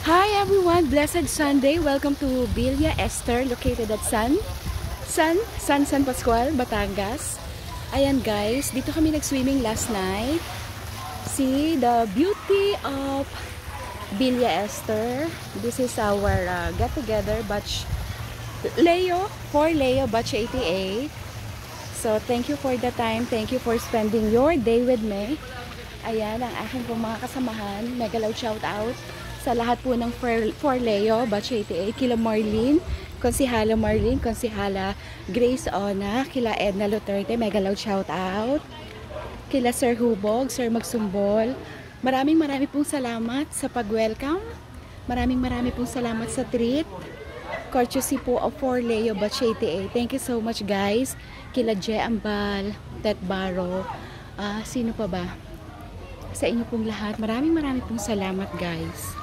Hi everyone, blessed Sunday. Welcome to Villa Esther located at San Pascual, Batangas. Ayan guys, dito kami nag-swimming last night. See the beauty of Villa Esther. This is our get together batch for Leo batch 88. So thank you for the time, thank you for spending your day with me. Ayan ang aking pong mga kasamahan. Mega loud shout out sa lahat po ng for Leo, Batch 88, kila Marlene, Konsihala Grace Ona, kila Edna Luterte, mega loud shout out, kila Sir Hubog, Sir Magsumbol. Maraming pong salamat sa pag-welcome. Maraming pong salamat sa treat. Courtesy po of for Leo, Batch 88. Thank you so much guys. Kila Je Ambal, Tet Baro, sino pa ba? Sa inyo pong lahat. Maraming pong salamat guys.